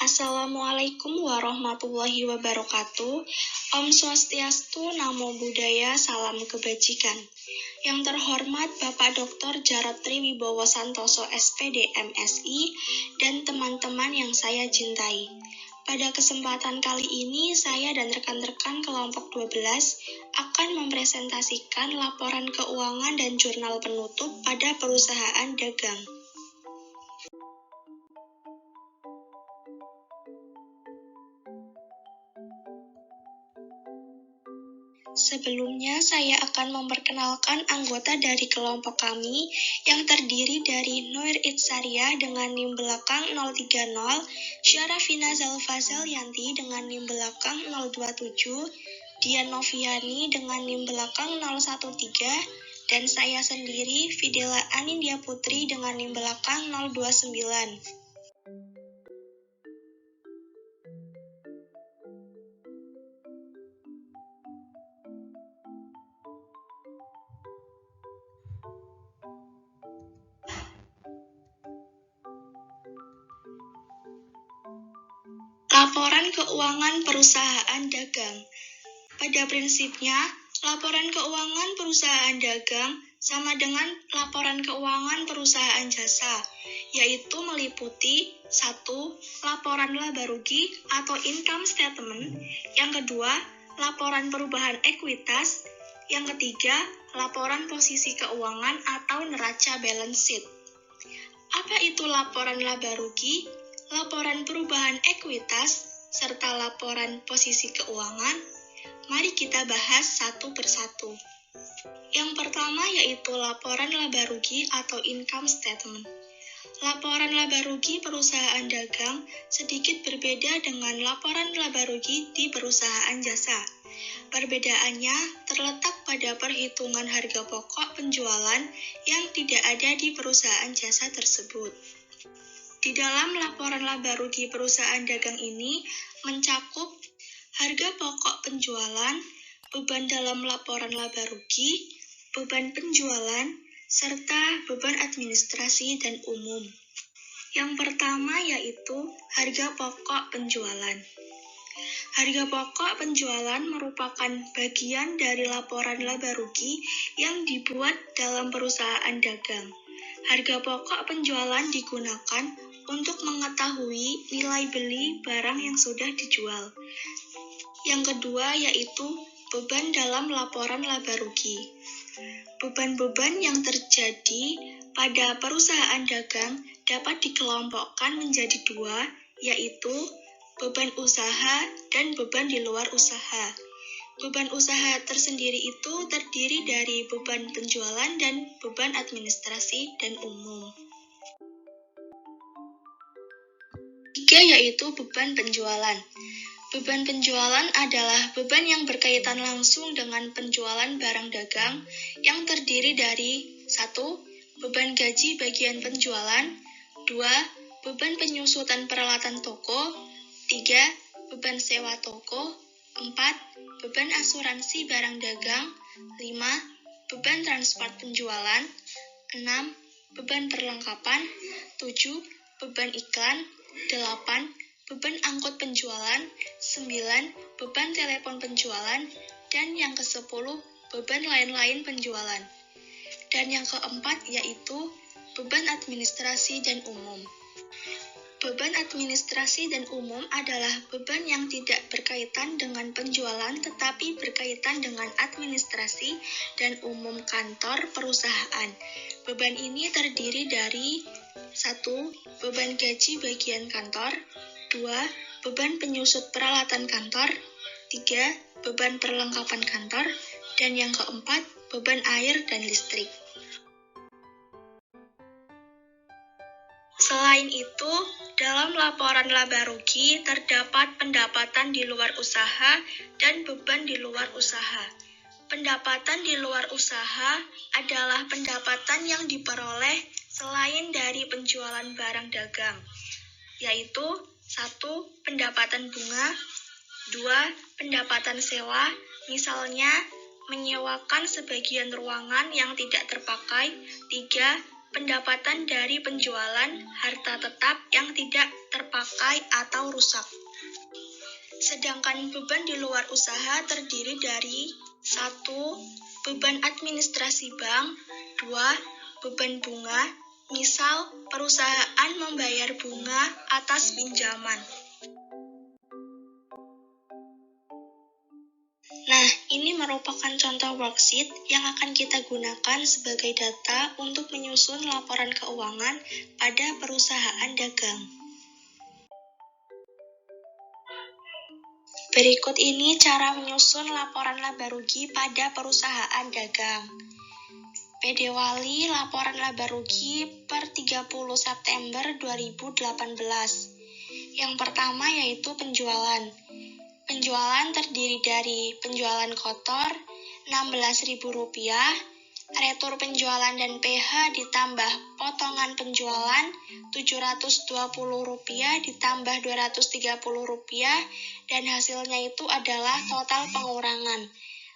Assalamualaikum warahmatullahi wabarakatuh. Om Swastiastu, Namo Buddhaya, Salam Kebajikan. Yang terhormat Bapak Dr. Jarod Triwibowo Santoso SPD MSI dan teman-teman yang saya cintai. Pada kesempatan kali ini, saya dan rekan-rekan kelompok 12 akan mempresentasikan laporan keuangan dan jurnal penutup pada perusahaan dagang. Sebelumnya, saya akan memperkenalkan anggota dari kelompok kami yang terdiri dari Noir Itsariah dengan NIM belakang 030, Syarafina Zalfazal Yanti dengan NIM belakang 027, Dian Noviani dengan NIM belakang 013, dan saya sendiri, Fidela Anindya Putri dengan NIM belakang 029. Laporan keuangan perusahaan dagang. Pada prinsipnya, laporan keuangan perusahaan dagang sama dengan laporan keuangan perusahaan jasa, yaitu meliputi 1. Laporan laba rugi atau income statement, yang kedua, laporan perubahan ekuitas, yang ketiga, laporan posisi keuangan atau neraca balance sheet. Apa itu laporan laba rugi, laporan perubahan ekuitas, serta laporan posisi keuangan? Mari kita bahas satu persatu. Yang pertama yaitu laporan laba rugi atau income statement. Laporan laba rugi perusahaan dagang sedikit berbeda dengan laporan laba rugi di perusahaan jasa. Perbedaannya terletak pada perhitungan harga pokok penjualan yang tidak ada di perusahaan jasa tersebut. Di dalam laporan laba rugi perusahaan dagang ini mencakup harga pokok penjualan, beban dalam laporan laba rugi, beban penjualan, serta beban administrasi dan umum. Yang pertama yaitu harga pokok penjualan. Harga pokok penjualan merupakan bagian dari laporan laba rugi yang dibuat dalam perusahaan dagang. Harga pokok penjualan digunakan untuk mengetahui nilai beli barang yang sudah dijual. Yang kedua yaitu beban dalam laporan laba rugi. Beban-beban yang terjadi pada perusahaan dagang dapat dikelompokkan menjadi dua, yaitu beban usaha dan beban di luar usaha. Beban usaha tersendiri itu terdiri dari beban penjualan dan beban administrasi dan umum. Tiga yaitu beban penjualan. Beban penjualan adalah beban yang berkaitan langsung dengan penjualan barang dagang yang terdiri dari 1. Beban gaji bagian penjualan, 2. Beban penyusutan peralatan toko, 3. Beban sewa toko, 4. Beban asuransi barang dagang, 5. Beban transport penjualan, 6. Beban perlengkapan, 7. Beban iklan, 8. Beban angkut penjualan, 9. Beban telepon penjualan, dan yang ke-10 beban lain-lain penjualan. Dan yang keempat yaitu beban administrasi dan umum. Beban administrasi dan umum adalah beban yang tidak berkaitan dengan penjualan tetapi berkaitan dengan administrasi dan umum kantor perusahaan. Beban ini terdiri dari 1. Beban gaji bagian kantor, 2. Beban penyusut peralatan kantor, 3. Beban perlengkapan kantor, dan yang keempat, beban air dan listrik. Selain itu, dalam laporan laba rugi terdapat pendapatan di luar usaha dan beban di luar usaha. Pendapatan di luar usaha adalah pendapatan yang diperoleh selain dari penjualan barang dagang, yaitu 1. Pendapatan bunga, 2. Pendapatan sewa, misalnya menyewakan sebagian ruangan yang tidak terpakai, 3. pendapatan dari penjualan harta tetap yang tidak terpakai atau rusak. Sedangkan beban di luar usaha terdiri dari 1. Beban administrasi bank, 2. Beban bunga, misal perusahaan membayar bunga atas pinjaman. Nah, ini merupakan contoh worksheet yang akan kita gunakan sebagai data untuk menyusun laporan keuangan pada perusahaan dagang. Berikut ini cara menyusun laporan laba rugi pada perusahaan dagang. PD Wali laporan laba rugi per 30 September 2018. Yang pertama yaitu penjualan. Penjualan terdiri dari penjualan kotor Rp16.000, retur penjualan dan PH ditambah potongan penjualan Rp720 ditambah Rp230, dan hasilnya itu adalah total pengurangan.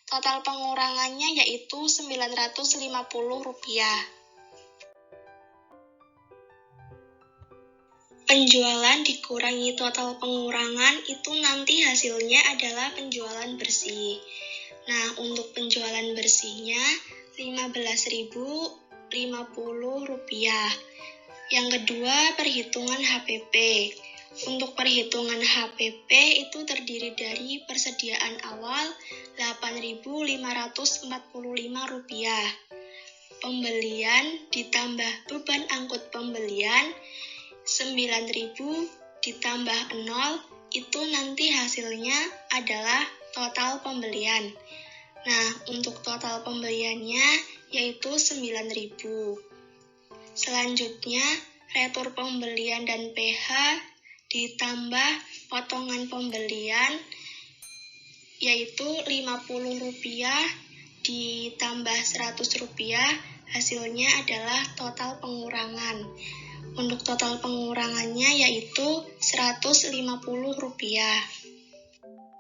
Total pengurangannya yaitu Rp950. Penjualan dikurangi total pengurangan itu nanti hasilnya adalah penjualan bersih. Nah, untuk penjualan bersihnya Rp15.050. Yang kedua, perhitungan HPP. Untuk perhitungan HPP itu terdiri dari persediaan awal Rp8.545. Pembelian ditambah beban angkut pembelian 9.000 ditambah 0, itu nanti hasilnya adalah total pembelian. Nah, untuk total pembeliannya yaitu 9.000. Selanjutnya, retur pembelian dan PH ditambah potongan pembelian yaitu Rp50 ditambah Rp100, hasilnya adalah total pengurangan. Untuk total pengurangannya yaitu Rp150.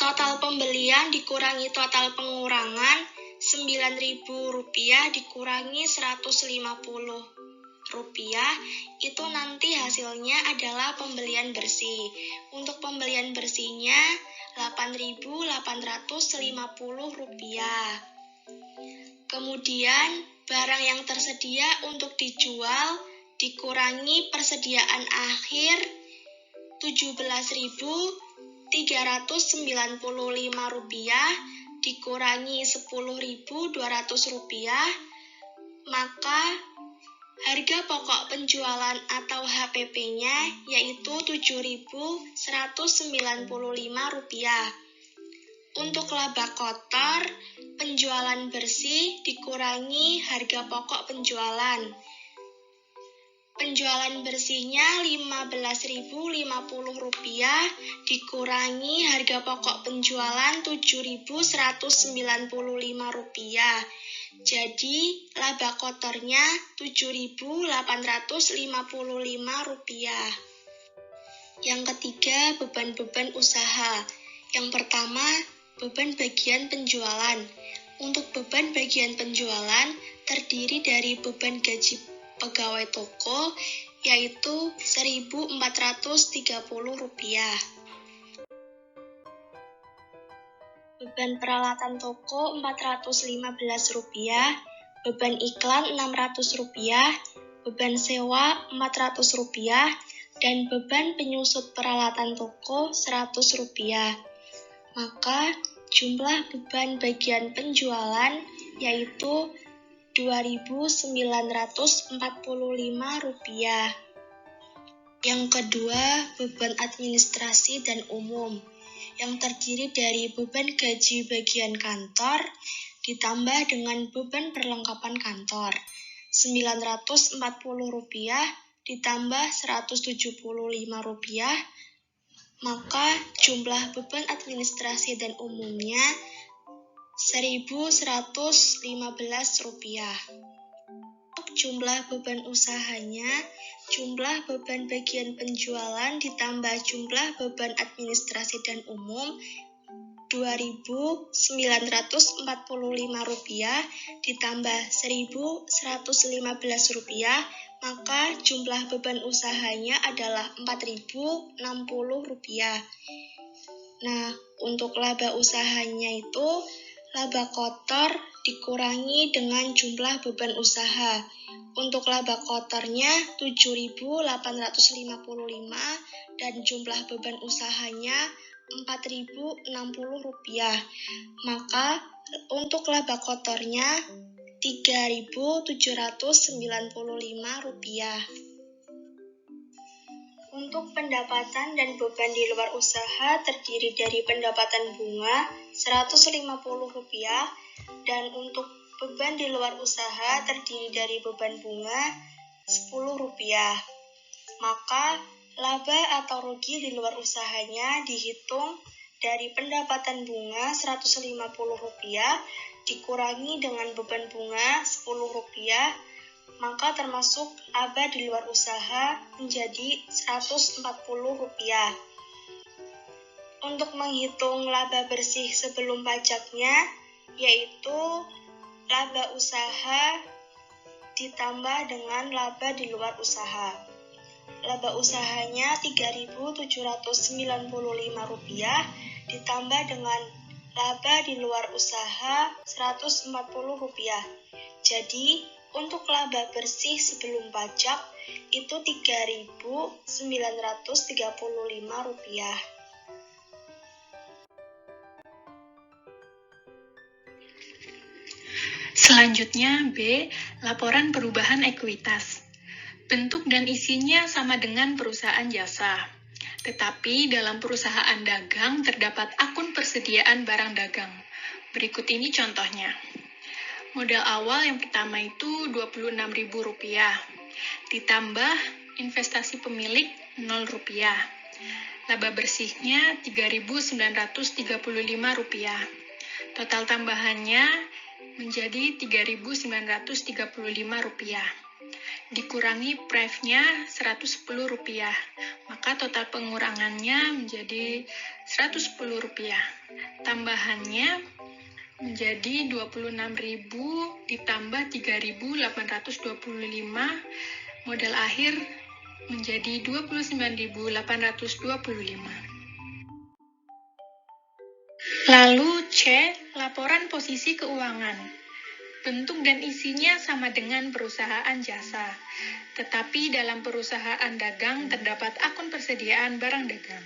Total pembelian dikurangi total pengurangan Rp9.000 dikurangi Rp150. Itu nanti hasilnya adalah pembelian bersih. Untuk pembelian bersihnya Rp8.850. Kemudian barang yang tersedia untuk dijual dikurangi persediaan akhir Rp17.395 dikurangi Rp10.200, maka harga pokok penjualan atau HPP-nya yaitu Rp7.195. Untuk laba kotor, penjualan bersih dikurangi harga pokok penjualan. Penjualan bersihnya Rp15.050 dikurangi harga pokok penjualan Rp7.195. Jadi, laba kotornya Rp7.855. Yang ketiga, beban-beban usaha. Yang pertama, beban bagian penjualan. Untuk beban bagian penjualan terdiri dari beban gaji pegawai toko yaitu Rp1.430. Beban peralatan toko Rp415, beban iklan Rp600, beban sewa Rp400, dan beban penyusut peralatan toko Rp100. Maka jumlah beban bagian penjualan yaitu Rp2.945. Yang kedua, beban administrasi dan umum, yang terdiri dari beban gaji bagian kantor ditambah dengan beban perlengkapan kantor. Rp940 ditambah Rp175, maka jumlah beban administrasi dan umumnya Rp1.115. Untuk jumlah beban usahanya, jumlah beban bagian penjualan ditambah jumlah beban administrasi dan umum Rp2.945 ditambah Rp1.115, maka jumlah beban usahanya adalah Rp4.060. Nah, untuk laba usahanya itu, laba kotor dikurangi dengan jumlah beban usaha. Untuk laba kotornya Rp7.855 dan jumlah beban usahanya Rp4.060. Maka untuk laba kotornya Rp3.795. Untuk pendapatan dan beban di luar usaha terdiri dari pendapatan bunga Rp150 dan untuk beban di luar usaha terdiri dari beban bunga Rp10. Maka laba atau rugi di luar usahanya dihitung dari pendapatan bunga Rp150 dikurangi dengan beban bunga Rp10, maka termasuk laba di luar usaha menjadi Rp140. Untuk menghitung laba bersih sebelum pajaknya, yaitu laba usaha ditambah dengan laba di luar usaha. Laba usahanya Rp3.795 ditambah dengan laba di luar usaha Rp140. Jadi, untuk laba bersih sebelum pajak itu Rp3.935. Selanjutnya B. Laporan perubahan ekuitas. Bentuk dan isinya sama dengan perusahaan jasa. Tetapi dalam perusahaan dagang terdapat akun persediaan barang dagang. Berikut ini contohnya. Modal awal yang pertama itu Rp26.000, ditambah investasi pemilik Rp0. Laba bersihnya Rp3.935. Total tambahannya menjadi Rp3.935. Dikurangi pref-nya Rp110, maka total pengurangannya menjadi Rp110. Tambahannya menjadi Rp26.000 ditambah Rp3.825, modal akhir menjadi Rp29.825. Lalu C. Laporan posisi keuangan. Bentuk dan isinya sama dengan perusahaan jasa, tetapi dalam perusahaan dagang terdapat akun persediaan barang dagang.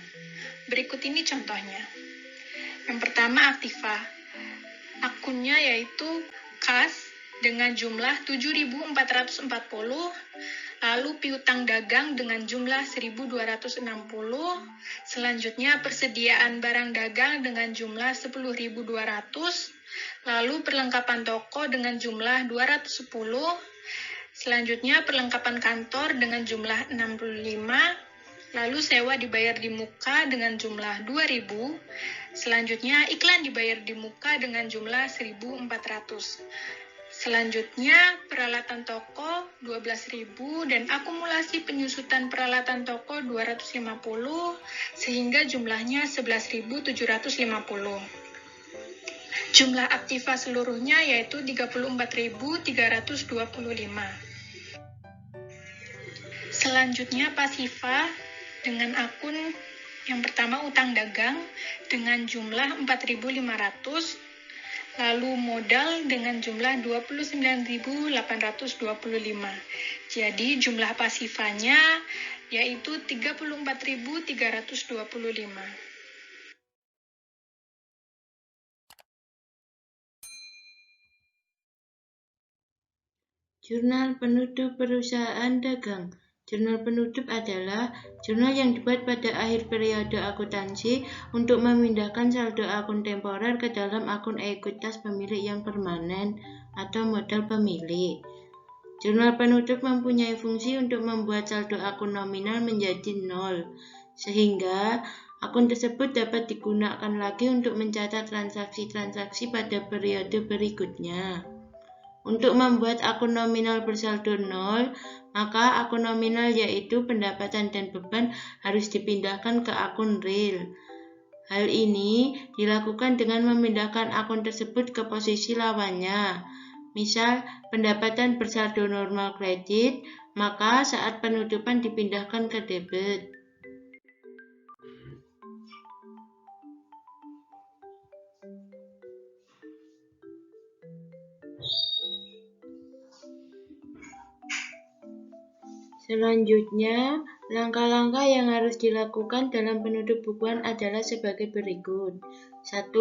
Berikut ini contohnya. Yang pertama aktiva. Akunnya yaitu kas dengan jumlah 7.440, lalu piutang dagang dengan jumlah 1.260, selanjutnya persediaan barang dagang dengan jumlah 10.200, lalu perlengkapan toko dengan jumlah 210, selanjutnya perlengkapan kantor dengan jumlah 65, lalu sewa dibayar di muka dengan jumlah 2.000, selanjutnya iklan dibayar di muka dengan jumlah 1.400. Selanjutnya peralatan toko 12.000 dan akumulasi penyusutan peralatan toko 250 sehingga jumlahnya 11.750. Jumlah aktiva seluruhnya yaitu 34.325. Selanjutnya pasiva dengan akun yang pertama utang dagang dengan jumlah 4.500, lalu modal dengan jumlah 29.825. Jadi jumlah pasifanya yaitu 34.325. Jurnal penutup perusahaan dagang. Jurnal penutup adalah jurnal yang dibuat pada akhir periode akuntansi untuk memindahkan saldo akun temporer ke dalam akun ekuitas pemilik yang permanen atau modal pemilik. Jurnal penutup mempunyai fungsi untuk membuat saldo akun nominal menjadi nol, sehingga akun tersebut dapat digunakan lagi untuk mencatat transaksi-transaksi pada periode berikutnya. Untuk membuat akun nominal bersaldo nol, maka akun nominal yaitu pendapatan dan beban harus dipindahkan ke akun real. Hal ini dilakukan dengan memindahkan akun tersebut ke posisi lawannya. Misal, pendapatan bersaldo normal kredit, maka saat penutupan dipindahkan ke debit. Selanjutnya, langkah-langkah yang harus dilakukan dalam penutup bukuan adalah sebagai berikut. 1.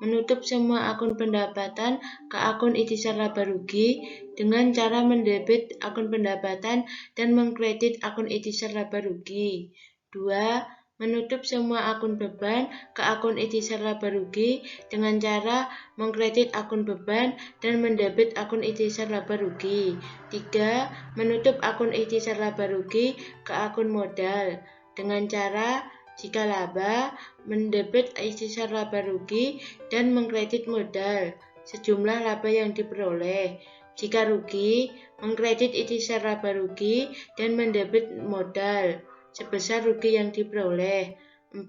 Menutup semua akun pendapatan ke akun ikhtisar laba rugi dengan cara mendebit akun pendapatan dan mengkredit akun ikhtisar laba rugi. 2. Menutup semua akun beban ke akun ikhtisar laba rugi dengan cara mengkredit akun beban dan mendebit akun ikhtisar laba rugi. 3. Menutup akun ikhtisar laba rugi ke akun modal dengan cara jika laba, mendebit ikhtisar laba rugi dan mengkredit modal sejumlah laba yang diperoleh. Jika rugi, mengkredit ikhtisar laba rugi dan mendebit modal sebesar rugi yang diperoleh. 4.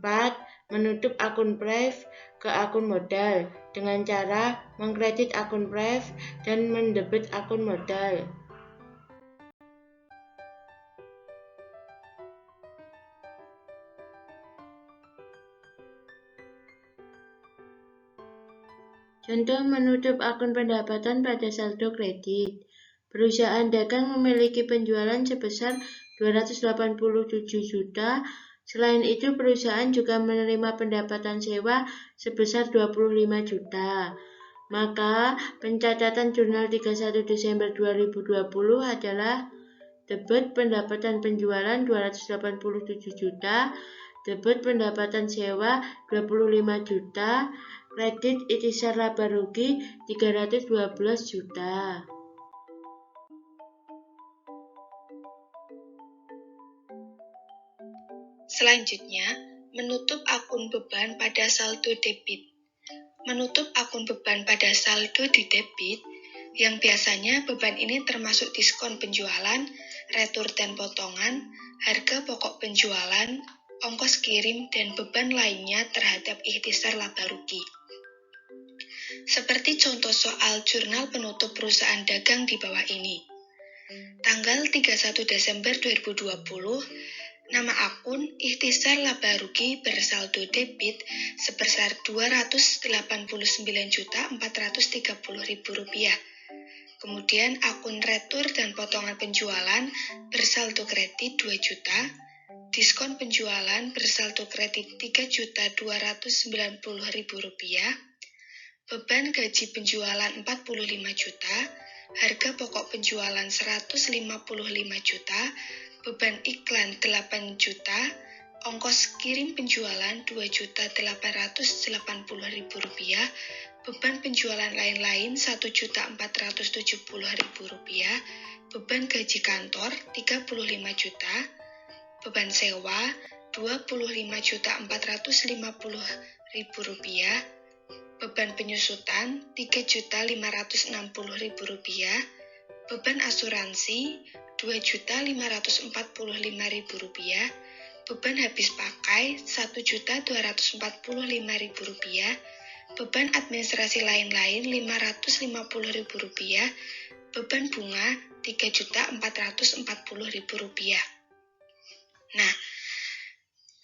Menutup akun pref ke akun modal dengan cara mengkredit akun pref dan mendebit akun modal. Contoh menutup akun pendapatan pada saldo kredit. Perusahaan dagang memiliki penjualan sebesar 287 juta. Selain itu, perusahaan juga menerima pendapatan sewa sebesar 25 juta. Maka, pencatatan jurnal 31 Desember 2020 adalah debit pendapatan penjualan 287 juta, debit pendapatan sewa 25 juta, kredit ikhtisar laba rugi 312 juta. Selanjutnya, menutup akun beban pada saldo debit. Menutup akun beban pada saldo di debit, yang biasanya beban ini termasuk diskon penjualan, retur dan potongan, harga pokok penjualan, ongkos kirim, dan beban lainnya terhadap ikhtisar laba rugi. Seperti contoh soal jurnal penutup perusahaan dagang di bawah ini. Tanggal 31 Desember 2020, nama akun ikhtisar laba rugi bersaldo debit sebesar Rp289.430.000. Kemudian akun retur dan potongan penjualan bersaldo kredit 2 juta, diskon penjualan bersaldo kredit Rp3.290.000, beban gaji penjualan 45 juta, harga pokok penjualan 155 juta, beban iklan 8 juta, ongkos kirim penjualan Rp2.880.000, beban penjualan lain-lain Rp1.470.000, beban gaji kantor 35 juta, beban sewa Rp25.450.000, beban penyusutan Rp3.560.000, beban asuransi Rp2.545.000, beban habis pakai Rp1.245.000, beban administrasi lain-lain Rp550.000, beban bunga Rp3.440.000. Nah,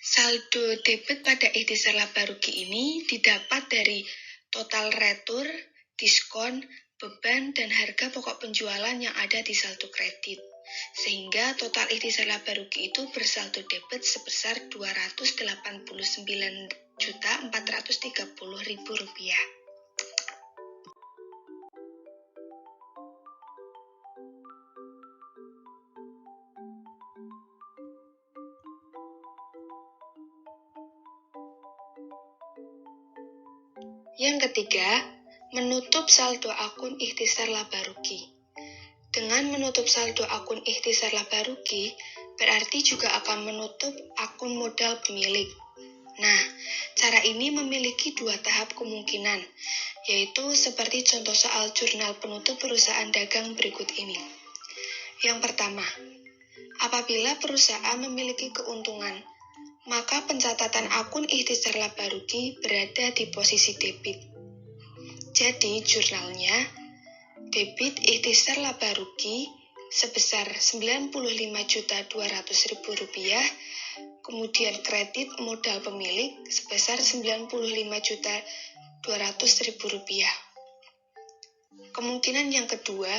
saldo debit pada ikhtisar laba rugi ini didapat dari total retur, diskon, beban, dan harga pokok penjualan yang ada di saldo kredit. Sehingga total ikhtisar laba rugi itu bersaldo debit sebesar Rp289.430.000. Yang ketiga, menutup saldo akun ikhtisar laba rugi. Dengan menutup saldo akun ikhtisar laba rugi, berarti juga akan menutup akun modal pemilik. Nah, cara ini memiliki dua tahap kemungkinan, yaitu seperti contoh soal jurnal penutup perusahaan dagang berikut ini. Yang pertama, apabila perusahaan memiliki keuntungan, maka pencatatan akun ikhtisar laba rugi berada di posisi debit. Jadi jurnalnya debit ikhtisar laba rugi sebesar Rp95.200.000, kemudian kredit modal pemilik sebesar Rp95.200.000. Kemungkinan yang kedua,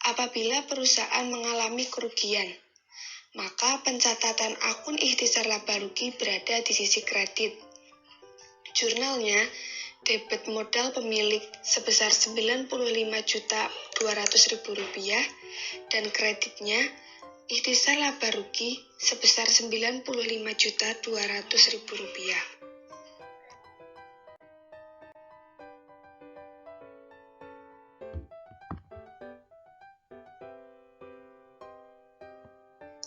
apabila perusahaan mengalami kerugian, maka pencatatan akun ikhtisar laba rugi berada di sisi kredit. Jurnalnya debit modal pemilik sebesar Rp95.200.000 dan kreditnya ikhtisar laba rugi sebesar Rp95.200.000.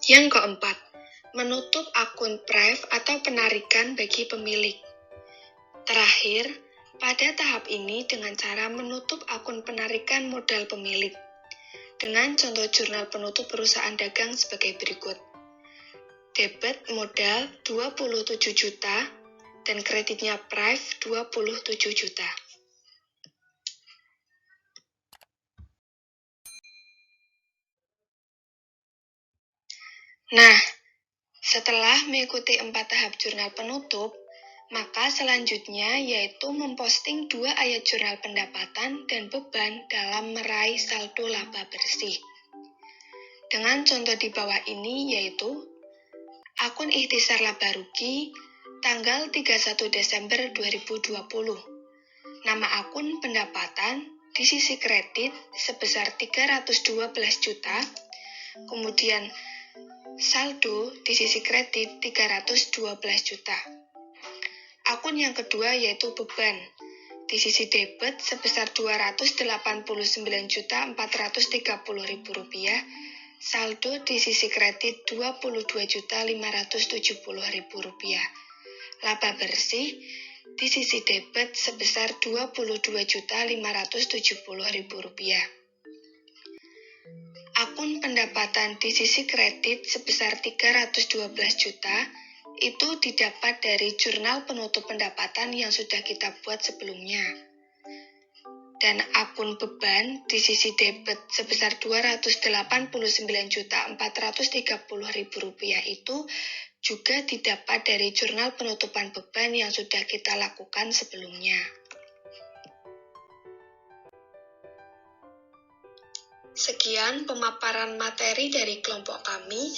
Yang keempat, menutup akun prive atau penarikan bagi pemilik. Terakhir, pada tahap ini dengan cara menutup akun penarikan modal pemilik. Dengan contoh jurnal penutup perusahaan dagang sebagai berikut. Debit modal 27 juta dan kreditnya prive 27 juta. Nah, setelah mengikuti 4 tahap jurnal penutup, maka selanjutnya yaitu memposting 2 ayat jurnal pendapatan dan beban dalam meraih saldo laba bersih. Dengan contoh di bawah ini yaitu akun ikhtisar laba rugi tanggal 31 Desember 2020. Nama akun pendapatan di sisi kredit sebesar 312 juta, kemudian saldo di sisi kredit 312 juta. Akun yang kedua yaitu beban. Di sisi debit sebesar Rp289.430.000, saldo di sisi kredit Rp22.570.000. Laba bersih di sisi debit sebesar Rp22.570.000. Akun pendapatan di sisi kredit sebesar 312 juta itu didapat dari jurnal penutup pendapatan yang sudah kita buat sebelumnya. Dan akun beban di sisi debit sebesar Rp289.430.000 itu juga didapat dari jurnal penutupan beban yang sudah kita lakukan sebelumnya. Sekian pemaparan materi dari kelompok kami.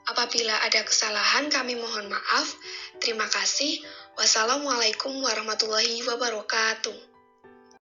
Apabila ada kesalahan, kami mohon maaf. Terima kasih. Wassalamualaikum warahmatullahi wabarakatuh.